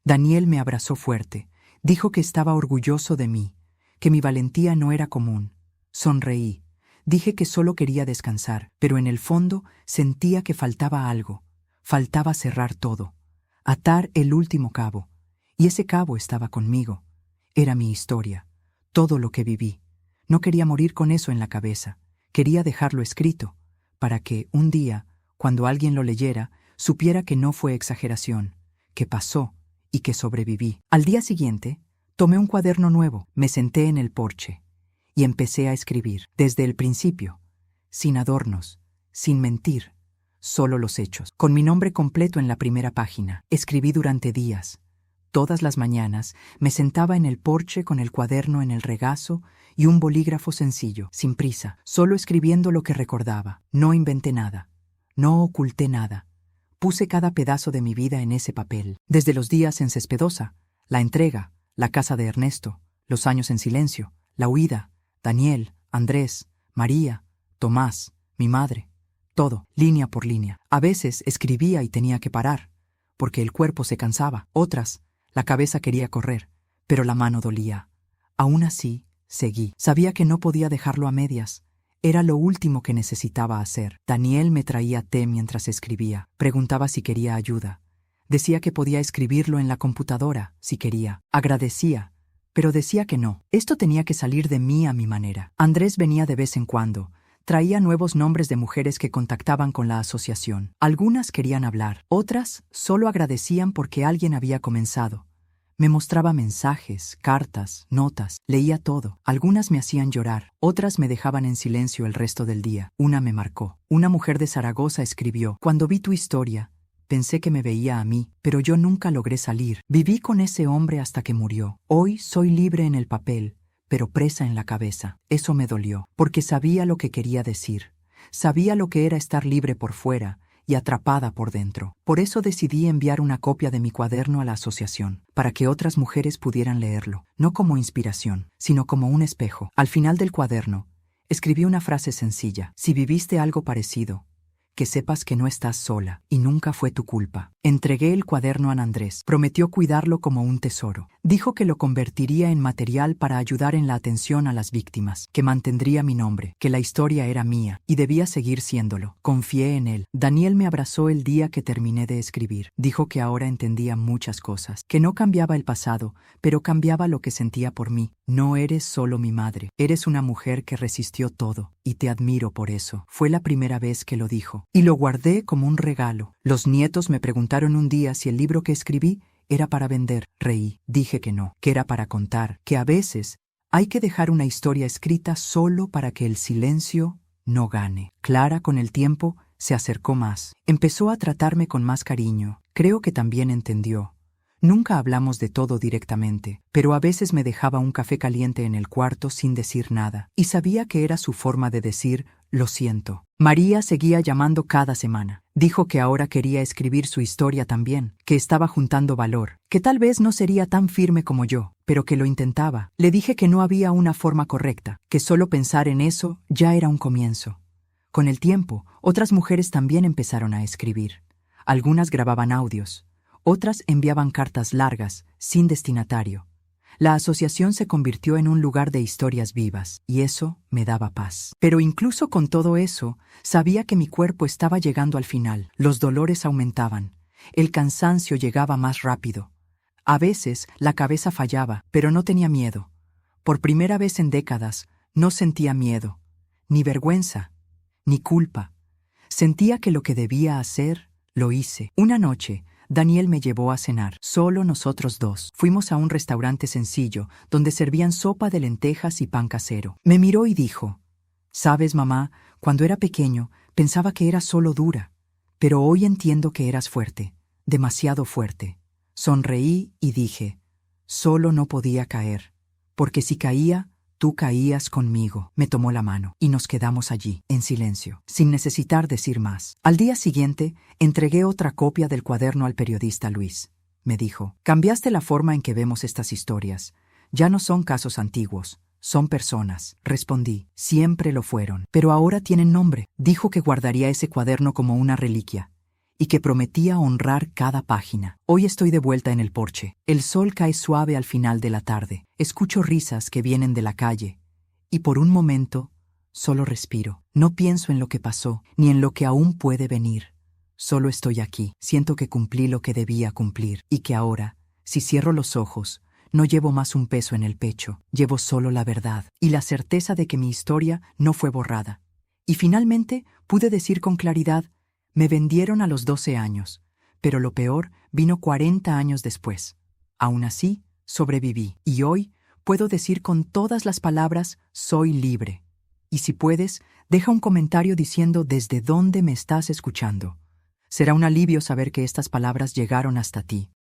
Daniel me abrazó fuerte. Dijo que estaba orgulloso de mí, que mi valentía no era común. Sonreí. Dije que solo quería descansar, pero en el fondo sentía que faltaba algo. Faltaba cerrar todo, atar el último cabo. Y ese cabo estaba conmigo. Era mi historia, todo lo que viví. No quería morir con eso en la cabeza. Quería dejarlo escrito, para que, un día, cuando alguien lo leyera, supiera que no fue exageración, que pasó y que sobreviví. Al día siguiente, tomé un cuaderno nuevo, me senté en el porche y empecé a escribir, desde el principio, sin adornos, sin mentir, solo los hechos, con mi nombre completo en la primera página. Escribí durante días. Todas las mañanas me sentaba en el porche con el cuaderno en el regazo y un bolígrafo sencillo, sin prisa, solo escribiendo lo que recordaba. No inventé nada, no oculté nada. Puse cada pedazo de mi vida en ese papel, desde los días en Cespedosa, la entrega, la casa de Ernesto, los años en silencio, la huida, Daniel, Andrés, María, Tomás, mi madre, todo, línea por línea. A veces escribía y tenía que parar, porque el cuerpo se cansaba. Otras, la cabeza quería correr, pero la mano dolía. Aún así, seguí. Sabía que no podía dejarlo a medias. Era lo último que necesitaba hacer. Daniel me traía té mientras escribía. Preguntaba si quería ayuda. Decía que podía escribirlo en la computadora, si quería. Agradecía, pero decía que no. Esto tenía que salir de mí a mi manera. Andrés venía de vez en cuando. Traía nuevos nombres de mujeres que contactaban con la asociación. Algunas querían hablar, otras solo agradecían porque alguien había comenzado. Me mostraba mensajes, cartas, notas, leía todo. Algunas me hacían llorar, otras me dejaban en silencio el resto del día. Una me marcó. Una mujer de Zaragoza escribió: «Cuando vi tu historia, pensé que me veía a mí, pero yo nunca logré salir. Viví con ese hombre hasta que murió. Hoy soy libre en el papel, pero presa en la cabeza. Eso me dolió, porque sabía lo que quería decir. Sabía lo que era estar libre por fuera y atrapada por dentro. Por eso decidí enviar una copia de mi cuaderno a la asociación, para que otras mujeres pudieran leerlo, no como inspiración, sino como un espejo. Al final del cuaderno, escribí una frase sencilla: si viviste algo parecido, que sepas que no estás sola y nunca fue tu culpa. Entregué el cuaderno a Andrés. Prometió cuidarlo como un tesoro. Dijo que lo convertiría en material para ayudar en la atención a las víctimas, que mantendría mi nombre, que la historia era mía y debía seguir siéndolo. Confié en él. Daniel me abrazó el día que terminé de escribir. Dijo que ahora entendía muchas cosas, que no cambiaba el pasado, pero cambiaba lo que sentía por mí. No eres solo mi madre, eres una mujer que resistió todo, y te admiro por eso. Fue la primera vez que lo dijo, y lo guardé como un regalo. Los nietos me preguntaron un día si el libro que escribí era para vender. Reí, dije que no, que era para contar, que a veces hay que dejar una historia escrita solo para que el silencio no gane. Clara, con el tiempo, se acercó más. Empezó a tratarme con más cariño. Creo que también entendió. Nunca hablamos de todo directamente, pero a veces me dejaba un café caliente en el cuarto sin decir nada, y sabía que era su forma de decir «lo siento». María seguía llamando cada semana. Dijo que ahora quería escribir su historia también, que estaba juntando valor, que tal vez no sería tan firme como yo, pero que lo intentaba. Le dije que no había una forma correcta, que solo pensar en eso ya era un comienzo. Con el tiempo, otras mujeres también empezaron a escribir. Algunas grababan audios. Otras enviaban cartas largas, sin destinatario. La asociación se convirtió en un lugar de historias vivas, y eso me daba paz. Pero incluso con todo eso, sabía que mi cuerpo estaba llegando al final. Los dolores aumentaban. El cansancio llegaba más rápido. A veces la cabeza fallaba, pero no tenía miedo. Por primera vez en décadas, no sentía miedo, ni vergüenza, ni culpa. Sentía que lo que debía hacer, lo hice. Una noche, Daniel me llevó a cenar, solo nosotros dos. Fuimos a un restaurante sencillo, donde servían sopa de lentejas y pan casero. Me miró y dijo: «Sabes, mamá, cuando era pequeño pensaba que eras solo dura, pero hoy entiendo que eras fuerte, demasiado fuerte». Sonreí y dije: «Solo no podía caer, porque si caía, tú caías conmigo». Me tomó la mano y nos quedamos allí, en silencio, sin necesitar decir más. Al día siguiente, entregué otra copia del cuaderno al periodista Luis. Me dijo: «Cambiaste la forma en que vemos estas historias. Ya no son casos antiguos, son personas». Respondí: «Siempre lo fueron, pero ahora tienen nombre». Dijo que guardaría ese cuaderno como una reliquia y que prometía honrar cada página. Hoy estoy de vuelta en el porche. El sol cae suave al final de la tarde. Escucho risas que vienen de la calle. Y por un momento, solo respiro. No pienso en lo que pasó, ni en lo que aún puede venir. Solo estoy aquí. Siento que cumplí lo que debía cumplir. Y que ahora, si cierro los ojos, no llevo más un peso en el pecho. Llevo solo la verdad y la certeza de que mi historia no fue borrada. Y finalmente, pude decir con claridad: me vendieron a los 12 años, pero lo peor vino 40 años después. Aún así, sobreviví, y hoy puedo decir con todas las palabras: soy libre. Y si puedes, deja un comentario diciendo desde dónde me estás escuchando. Será un alivio saber que estas palabras llegaron hasta ti.